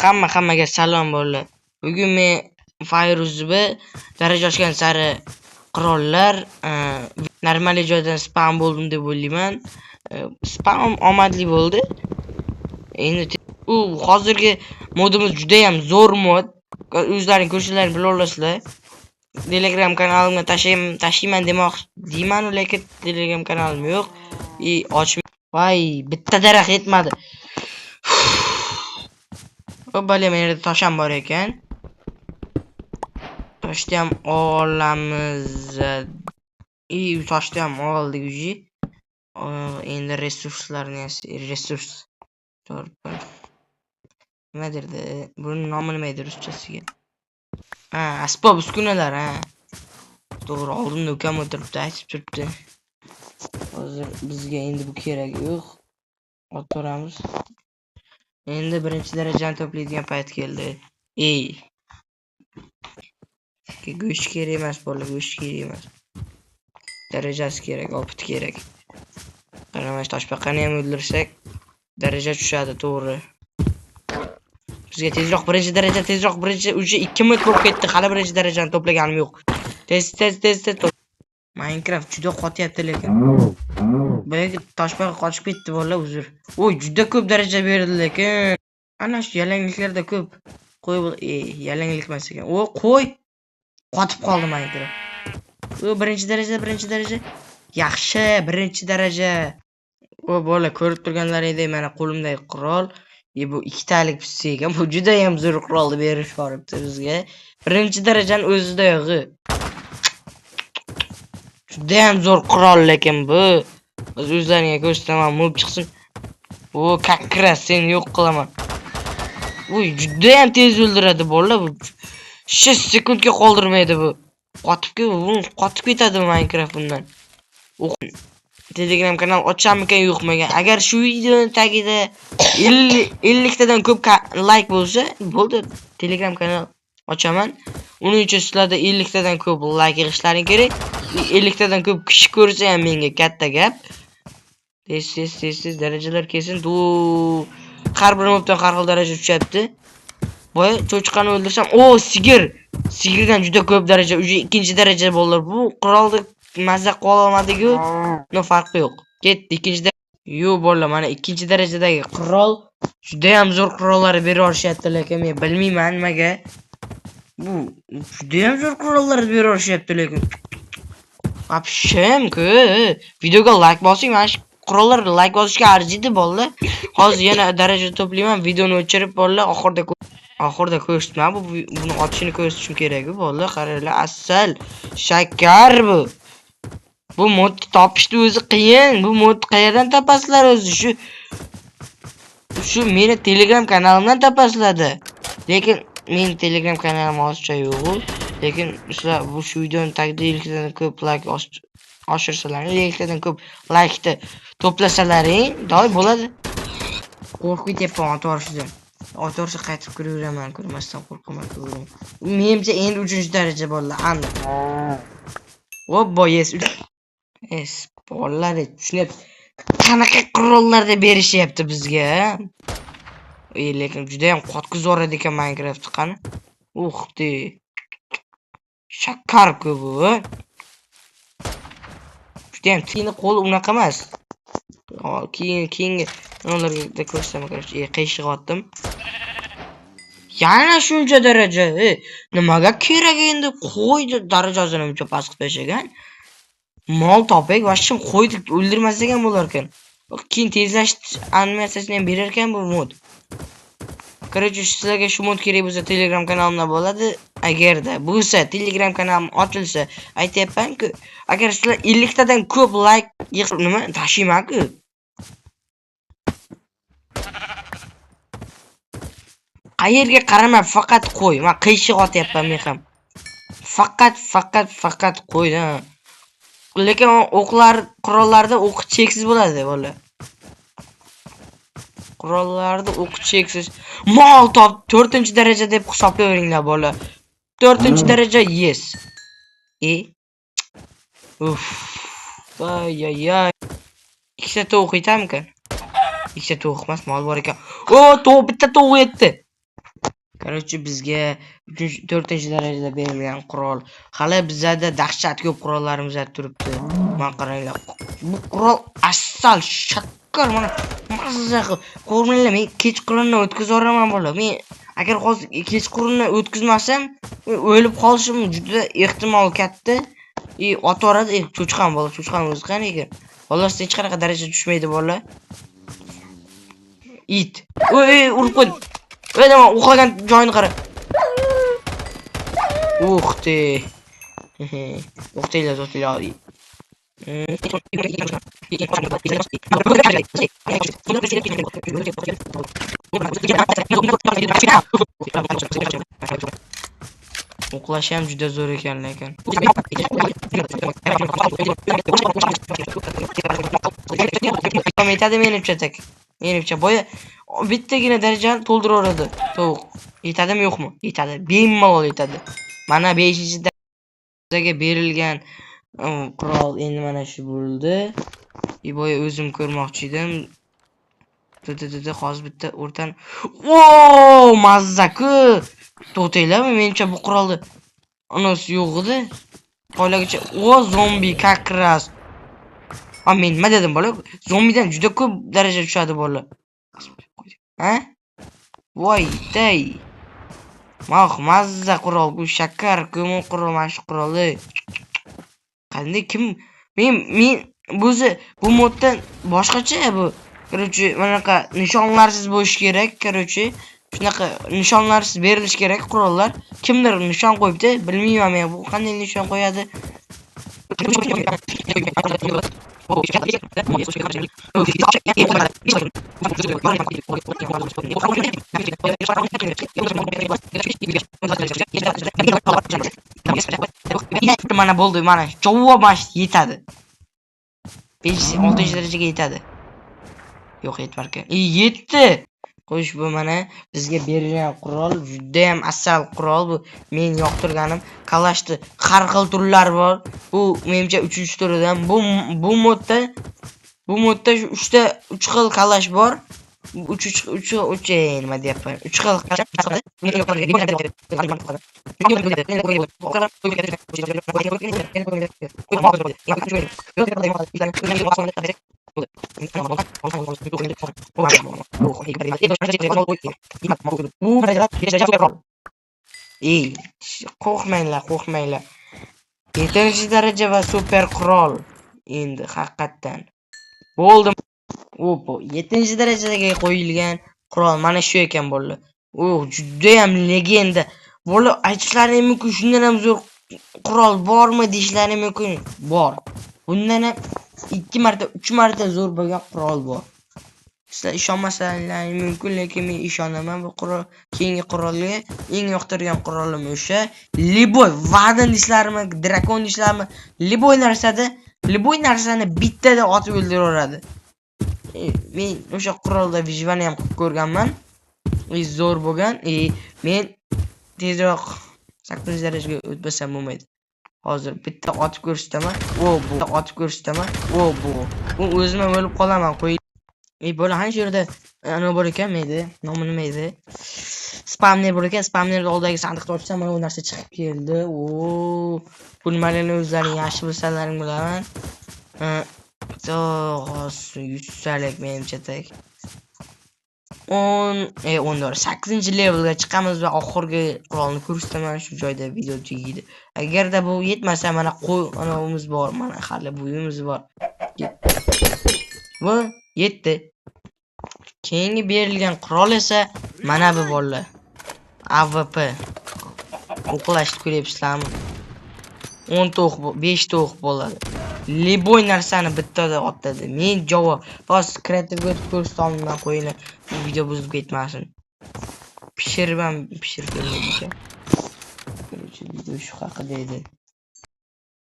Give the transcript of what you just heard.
Hammaga salom bolalar. Bugun men Fayruzbi daraja oshgan sari qirollar normal joydan spam bo'ldim deb o'ylayman. Spam omadli bo'ldi. Endi hozirgi modimiz juda ham zo'r mod. O'zlaring ko'rsalaring bila olasizlar. Telegram kanalimga tashlayman deyman, lekin Telegram kanalim yo'q. Voy, bitta daraxt yetmadi. Bale men yerda tosh ham bor ekan. Toshni ham olamiz. Toshni ham oldik uji. Endi resurslarni nima derdi? Buni nomi nima edi ruschasiga? Asbob uskunalar, To'g'ri, oldimda ukam o'tiribdi, aytib turibdi. Hozir bizga endi bu kerak yo'q. O'tiramiz. Endi birinchi darajani to'playdigan payt keldi. Go'sht kerak emas, bolalar, go'sht kerak emas. Darajasi kerak, opit kerak. Qaramash toshbaqani ham o'ldirsak, daraja tushadi, to'g'ri. Bizga tezroq birinchi uje 2 minut bo'lib ketdi. Hali birinchi darajani to'plaganim yo'q. Tez. Minecraft juda qotyapti lekin. Boyagi toshbaqa qochib ketdi bolalar, uzr. Voy, juda ko'p daraja berdi lekin. Ana shu yalangliklarda ko'p. Qo'y, yalanglik emas ekan. Qo'y. Qotib qoldi Minecraft. Birinchi daraja. Yaxshi, birinchi daraja. Bola, ko'rib turganlaringdek mana qo'limdagi qurol, bu ikkitalik pista ekan. Bu juda ham zo'r qurolni berish boribdi bizga. Birinchi darajani o'zida yo'g'i. Juda ham zo'r qurol lekin bu. Biz o'zlaringga ko'rsataman, mo'b chiqsin. Kakras, seni yo'q qilaman. Juda ham tez o'ldiradi bolalar bu. 5 sekundga qoldirmaydi bu. Qotib ketadi Minecraft bundan. Telegram kanal ochamikan yo'qmagan. Agar shu videoning tagida 50 tadan ko'p like bo'lsa, bo'ldi, Telegram kanal ochaman. Uning uchun sizlarda 50 tadan ko'p like yig'ishlaring kerak. 50 tadan ko'p kishi ko'rsa ham menga katta gap. Tez darajalar kelsin. Har bir mobdan har xil daraja tushyapti. Voy, cho'chqani o'ldirsam, sigirdan juda ko'p daraja, uje 2-daraja bolalar. Bu qurolni mazza qila olmadik-ku. No farqi yo'q. Ketdi 2-da. Yo'q bolalar, mana 2-darajadagi qurol juda ham zo'r qurollar bera olishyapti, lekin men bilmayman nimaga. Bu juda ham zo'r qurollar bera olishyapti, lekin apshim-ku. Videoga like bosing, mana shu qurollar like bosishga arziydi bolalar. Hozir yana daraja to'playman, videoni o'chirib bolalar, oxirda ko'rsatma. Buni ochishini ko'rsatishim kerak-ku bolalar. Qaranglar, asal shakar bu. Bu modni topishni o'zi qiyin. Bu modni qayerdan topasizlar o'zi? Shu meni Telegram kanalimdan topasizlar. Lekin men Telegram kanalim hozircha yo'q. Lekin sizlar bu shu videoning tagida 50 tadan ko'p like oshirsalar, 50 tadan ko'p like to'plasalaring, doy bo'ladi. Qo'rqib ketyapman otorishdan. Otorsa qaytib kiraveraman, ko'rmasdan qo'rqaman. Menimcha endi 3-daraja bolalar, aniq. Bolalar, tushunyapti. Qanaqa qurollarda berishyapti bizga? Lekin juda ham qotqi zo'r ekan Minecraft qani. Shakar-ku bu. Juda ham tini qo'l unaqa emas. Keyingi ularga ko'rsataman, qiyshiq otdim. Yana shuncha daraja. Nimaga kerak endi? Qo'ydi darajasini uncha past qilib tashlagan. Mol topik, vashim qo'ydi o'ldirmas ekan bo'lar ekan. Keyin tezlash animatsiyasini ham berar ekan bu mod. Короче, sizlarga shu mod kerak bo'lsa Telegram kanalimda bo'ladi. Agarda bo'lsa Telegram kanalim ochilsa, aytayapman-ku, agar sizlar 50 tadan ko'p like yig'ib nima tashiyman-ku. Qayerga qaramay faqat qo'y. Men qiyshiq otyapman men ham. Faqat qo'y-da. Lekin qurollarda o'q cheksiz bo'ladi, bolalar. Qurollarda o'q cheksiz. Mol top 4-daraja deb hisoblayveringlar bolalar. 4-daraja yes. Voy. Ikkita tovuq yetamkan? Ikkita tovuq emas, mol bor ekan. Tovuq, bitta tovuq yetdi. Короче, bizga 4-darajada berilgan qurol. Hali bizda dahshat ko'p qurollarimiz turibdi. Mana qaranglar. Bu qurol asal shakkar mana mazza qilib. Ko'ringlar, men kechqurunni o'tkazaveraman bola. Men agar hozir kechqurunni o'tkazmasam, o'lib qolishim juda ehtimol katta. Otoradi cho'chqan bola, cho'chqan o'zi qani ekan. Xolos hech qanaqa daraja tushmaydi bola. It. Urib qo'y. Nima uxlagan joyini qara. Uxti. Uxtinglar, to'xtinglar. Uxlash ham juda zo'r ekan lekin. Yetadi menimcha tak. Menimcha boya bittagina darajani to'ldiraveradi. To'q. Yetadimi yo'qmi? Yetadi. Bemalol yetadi. Mana 5-darajaga berilgan qurol endi mana shu bo'ldi. Boya o'zim ko'rmoqchi edim. Hozir bitta o'rtan. Vooo, mazza-ku. To'xtanglarmi? Menimcha bu qurolni anasi yo'q edi. Qo'ylagacha zombi kakras. Men nima dedim bola? Zombidan juda ko'p daraja tushadi bola. Ha? Voy, tay. Mazza qurol, bu shakar, ko'min qurol, mana shu qurolni. Qanday kim? Men bu moddan boshqacha bu. Короче, bunaqa nishonlarsiz bo'lish kerak, короче. Shunaqa nishonlarsiz berilish kerak qurollar. Kimdir nishon qo'yibdi, bilmayman men bu qanday nishon qo'yadi. Mana bo'ldi, mana javob yetadi. 5-6-darajaga yetadi. Yo'q, yetmarkan. Yetdi. Xo'sh, bu mana bizga berilgan qurol juda ham asal qurol bu. Men yoqtirganim kalashdi. Har xil turlar bor. Bu menimcha 3-turidan. Bu modda 3 xil kalash bor. 3 nima deyapman? 3 xil qo'rqmanglar. 7-daraja va super qurol. Endi haqiqatan bo'ldi. 7-darajadagi qo'yilgan qurol mana shu ekan bolalar. Juda ham legenda. Bola aytishlaring mumkin, shundan ham zo'r qurol bormi deyishlaring mumkin. Bor. Bundan ham 2 marta, 3 marta zo'r bo'lgan qurol bor. Sizlar ishonmasalaring mumkin, lekin men ishonaman bu qurol. Keyingi qurolga eng yoqtirgan qurolim o'sha. Liboy, Vardan ishlarmi, Drakon ishlarmi? Liboy narsani bittada otib o'ldiraveradi. Men o'sha qurolda vijvani ham qilib ko'rganman. Zo'r bo'lgan. Men tezroq 8-darajaga o'tmasam bo'lmaydi. Hozir bitta otib ko'rsataman. Bu o'zim ham o'lib qolaman. Bola ham shu yerda ana bor ekan, nomi nima edi? Spamner bor ekan. Spamnerning oldidagi sandiqni ochsam mana bu narsa chiqib keldi. Bu nimalarni o'zlaring yaxshi bilsalaring bilaman. Yutsalik menimcha tak. 8-levelga chiqamiz va oxirgi qurolni ko'rsataman. Shu joyda video tugaydi. Agarda bu yetmasa mana anavimiz bor, mana hali buyimiz bor. Bu yetdi. Keyingi berilgan qurol esa mana bu bolalar. AVP. O'qlashni ko'ryapsizlarmi? 10 to'q, 5 to'q bo'ladi. Liboy narsani bittada otadi. Men javob. Hozir kreativga ko'rsatolmayman, qo'yinglar. Bu video buzib ketmasin. Pishirib ko'rmaydi ekan. Video shu haqida edi.